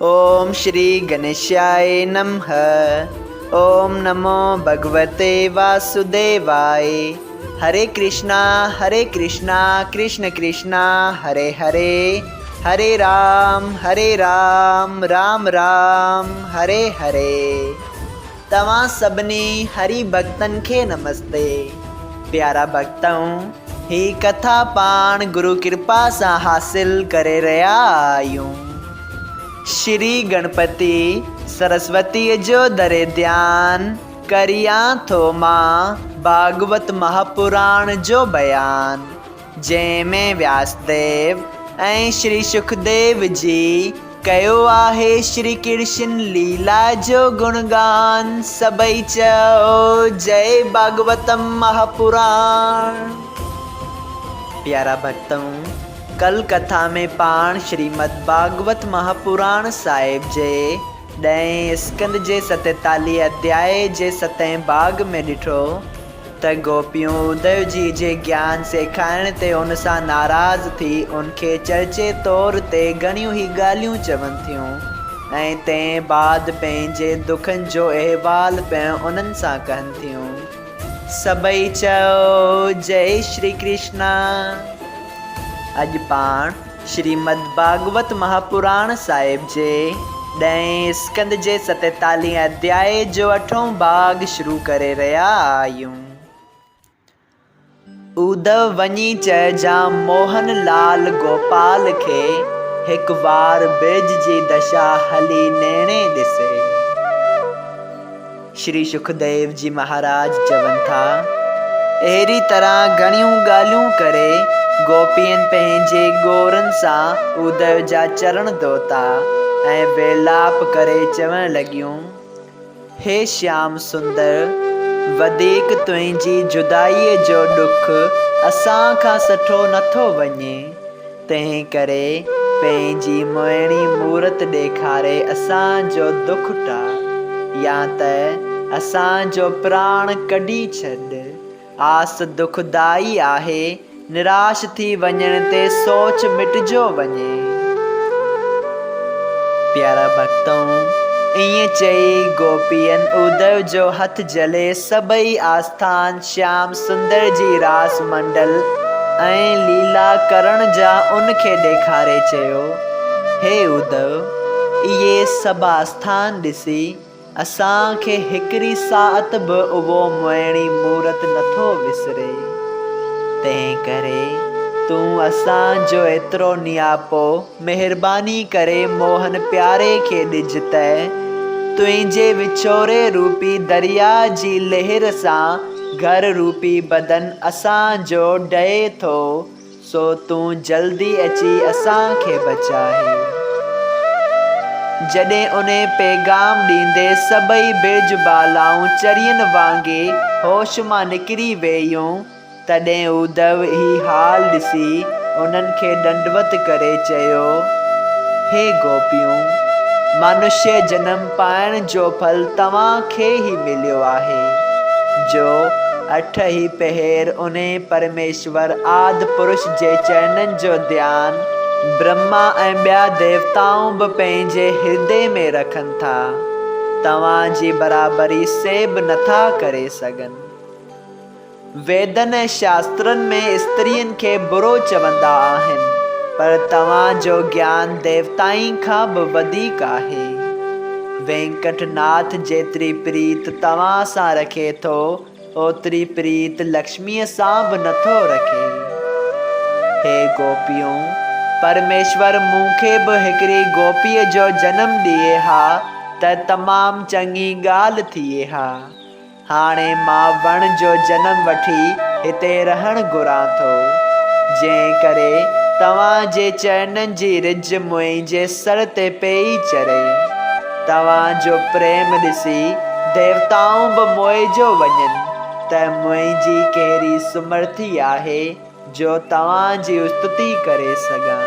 ओम श्री गणेशाय नमः। ओम नमो भगवते वासुदेवाय। हरे कृष्णा कृष्ण कृष्णा हरे हरे, हरे राम राम राम हरे हरे। तव्हां सभिनी हरि भक्तन खे नमस्ते। प्यारा भक्तों, ही कथा पाण गुरु कृपा सां हासिल करे रहिया आहियूं। श्री गणपति सरस्वती जो दरे ध्यान करिया थो मां भागवत महापुराण जो बयान, जंहिंमें व्यासदेव ऐं श्री सुखदेव जी कयो आहे श्री कृष्ण लीला जो गुणगान। सभई चओ जय भागवतम महापुराण। प्यारा भक्तों, कल कथा में पाण श्रीमद भागवत महापुराण साहिब जे 10 स्कंद जे 47 अध्याय जे 7 भाग में ॾिठो त गोपियूं उद्धव जी जे ज्ञान सेखारण ते उन सां नाराज़ थी उनखे चर्चे तौर ते घणियूं ई ॻाल्हियूं चवनि थियूं ऐं तंहिं बाद पंहिंजे दुखनि जो अहिवाल पिणु उन्हनि सां कहनि थियूं। सभई चओ जय श्री कृष्णा। अॼु पाण श्रीमद भागवत महापुराण साहिब जे 10 स्कंद जे 47 अध्याय जो 8हों भाग शुरू करे रहिया आहियूं। उद्धव वञी चइजां मोहन लाल गोपाल खे हिकु बार ब्रज जी दशा हली नेणे ॾिसे। श्री सुखदेव जी महाराज चवनि था, अहिड़ी तरह घणियूं ॻाल्हियूं करे गोपियन पंहिंजे गोरनि सां उद्धव जा चरण धोता ऐं विलाप करे चवण लॻियूं, हे श्याम सुंदर, वधीक तुंहिंजी जुदाईअ जो ॾुख असां खां सठो नथो वञे। तंहिं करे पंहिंजी मुहिणी मूरत ॾेखारे असांजो दुख टार, या त असांजो प्राण कढी छॾ। आस दुखदाई आहे, निराश थी वञण ते सोच मिटजो वञे। प्यारा भक्तों, ईअं चई गोपियन उद्धव जो हथ जले सभई आस्थान श्याम सुंदर जी रास मंडल ऐं लीला करण जा उनखे ॾेखारे चयो, हे उद्धव, इहे सभु आस्थान ॾिसी असांखे हिकिड़ी साअत बि उहो मुहिणी मूरत नथो विसरे। तंहिं करे तूं असांजो एतिरो नियापो महिरबानी करे मोहन प्यारे खे ॾिज त तुंहिंजे विछोरे रूपी दरिया जी लहर सां घर रूपी बदन असांजो डहे थो, सो तूं जल्दी अची असांखे बचाए। जॾहिं उन पैगाम ॾींदे सभई बिरज बालाऊं चरियन वांगुरु होश मां निकिरी वेयूं, तॾहिं उद्धव ही हाल ॾिसी उन्हनि खे दंडवत करे चयो, हे गोपियूं, मनुष्य जन्म पाइण जो फल तव्हांखे ई मिलियो आहे, जो 8 ही पहर उन परमेश्वर आदि पुरुष जे चरणनि जो ध्यान ब्रह्मा ऐं ॿिया देवताऊं बि पंहिंजे हृदय में रखनि था, तव्हांजी बराबरी से बि नथा करे सघनि। वेदनि ऐं शास्त्रनि में स्त्रियुनि खे बुरो चवंदा आहिनि, पर तव्हांजो ज्ञान देवताई खां बि वधीक आहे। वेंकटनाथ जेतिरी प्रीत तव्हां सां रखे थो, ओतिरी प्रीत लक्ष्मीअ सां बि नथो रखे। हे गोपियूं, परमेश्वर मूंखे बि हिकिड़ी गोपीअ जो जनम ॾिए हा त तमामु चङी ॻाल्हि थिए हा। हाणे मां वण जो जनम वठी हिते रहण घुरां थो, जंहिं करे तव्हांजे चरणनि जी रिझ मुंहिंजे सर ते पेई चढ़े। तव्हांजो प्रेम ॾिसी देवताऊं बि मोहिजो वञनि त मुंहिंजी कहिड़ी सुमर्थी आहे जो तव्हांजी स्तुति करे सघां।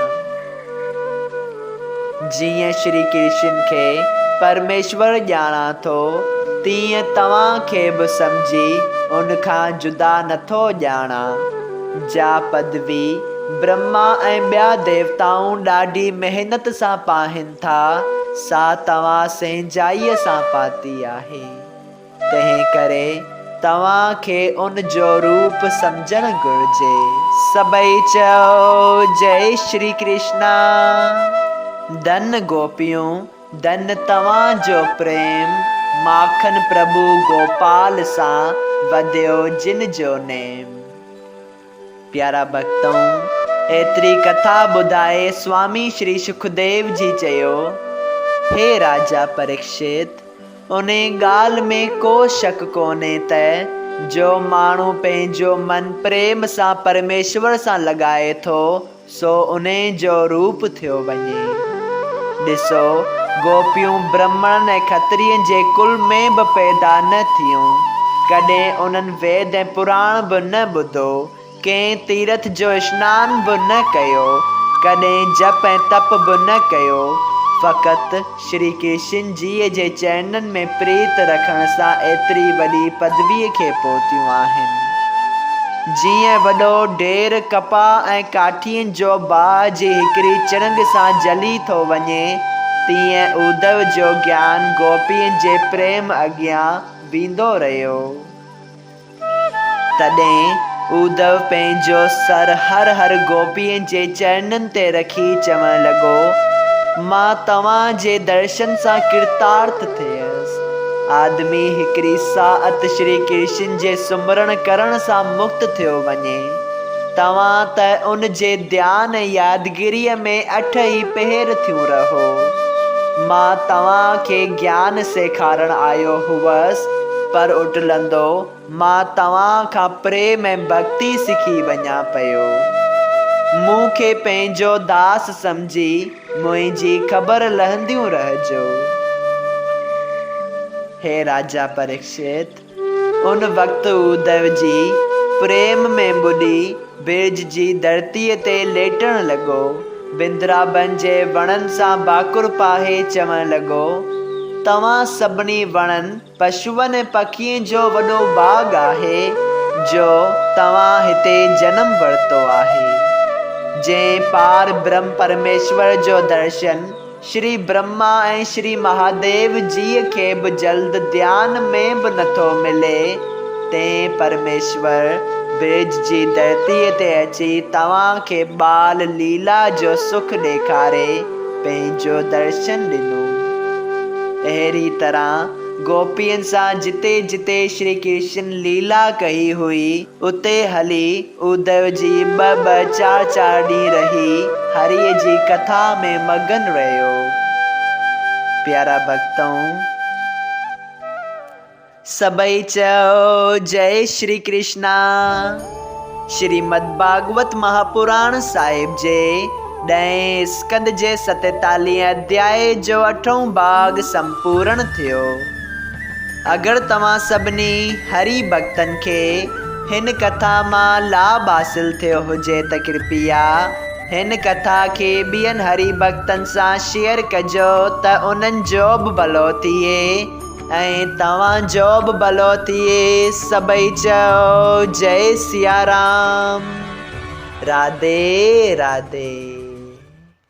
जीअं श्री कृष्ण खे परमेश्वर ॼाणा थो, तीअं तव्हांखे बि सम्झी उनखां जुदा नथो ॼाणा। जा पदवी ब्रह्मा ऐं ॿिया देवताऊं ॾाढी महिनत सां पाहिनि था, सा तव्हां संहिंजाईअ सां पाती आहे। तंहिं करे तव्हांखे उन जो रूप सम्झणु घुरिजे। सभई चओ जय श्री कृष्णा। धन गोपियूं धन तव्हांजो प्रेम, माखन प्रभु गोपाल सां वधियो जिन जो नेम। प्यारा भक्तों, एतरी कथा ॿुधाए स्वामी श्री सुखदेव जी चयो, हे राजा परीक्षित, उन ॻाल्हि में को शक कोन्हे त जो माण्हू पंहिंजो मन प्रेम सां परमेश्वर सां लॻाए थो सो उन जो रूप थियो वञे। ॾिसो, गोपियूं ब्राह्मण ऐं खत्रियनि जे कुल में बि पैदा न थियूं। कॾहिं उन्हनि वेद ऐं पुराण बि न ॿुधो, कंहिं तीर्थ जो स्नान बि न कयो, कॾहिं जप ऐं तप बि न कयो। फ़क़ति श्री कृष्ण जीअ जे चरणनि में प्रीत रखण सां एतिरी वॾी पदवीअ खे पहुतियूं आहिनि। जीअं वॾो ढेर कपाह ऐं काठियुनि जो बाहि जी हिकिड़ी चिरंग सां जली थो वञे, तीअं उद्धव जो ज्ञान गोपियुनि जे प्रेम अॻियां बींदो रहियो। तॾहिं उद्धव पंहिंजो सर हर हर गोपियुनि जे चरणनि ते रखी चवण लॻो, मां तव्हां जे दर्शन सां कृतार्थ थियसि। आदमी हिकिड़ी साअत श्री कृष्ण जे सुमरण करण सां मुक्त थियो वञे। तव्हां त उन जे ध्यान ऐं यादगिरीअ में 8 ई पहर थियूं रहो। मां तव्हांखे ज्ञान सेखारण आयो हुअसि, पर उटलंदो मां तव्हां खां प्रेम ऐं भक्ति सिखी वञा पियो। मूंखे पंहिंजो दास सम्झी मुंहिंजी ख़बर लहंदियूं रहजो। हे राजा परीक्षित, उन वक़्तु उद्धव जी प्रेम में ॿुॾी बिरज जी धरतीअ ते लेटण लॻो। बिंद्राबन जे वणनि सां बाकुर पाहे चवण लॻो, तव्हां सभिनी वणनि पशुअनि ऐं पखियुनि जो वॾो बाग़ आहे जो तव्हां हिते जनम वरितो आहे। जंहिं पार ब्रह्म परमेश्वर जो दर्शन श्री ब्रह्मा ऐं श्री महादेव जीअ खे बि जल्द ध्यान में बि नथो मिले, तंहिं परमेश्वर ब्रज जी धरतीअ ते अची तव्हांखे बाल लीला जो सुख ॾेखारे पंहिंजो दर्शन ॾिनो। अहिड़ी तरह गोपियुनि सां जिते जिते श्री कृष्ण लीला कई हुई, उते हली उद्धव जी 2-2, 4-4 ॾींहं रही हरिअ जी कथा में मगन रहियो। प्यारा भक्तों, सभई चओ जय श्री कृष्णा। श्रीमद् भागवत महापुराण साहिब जे 10 स्कंद जे 47 अध्याय जो 8हों भाग संपूर्ण थियो। अगर तव्हां सभिनी हरि भक्तन खे हिन कथा मां लाभ हासिल थियो हुजे त कृपया हिन कथा खे ॿियनि हरि भक्तन सां शेयर कजो त उन्हनि जो बि भलो थिए ऐं तव्हांजो बि भलो थिए। सभई चओ जय सिया राम। राधे राधे।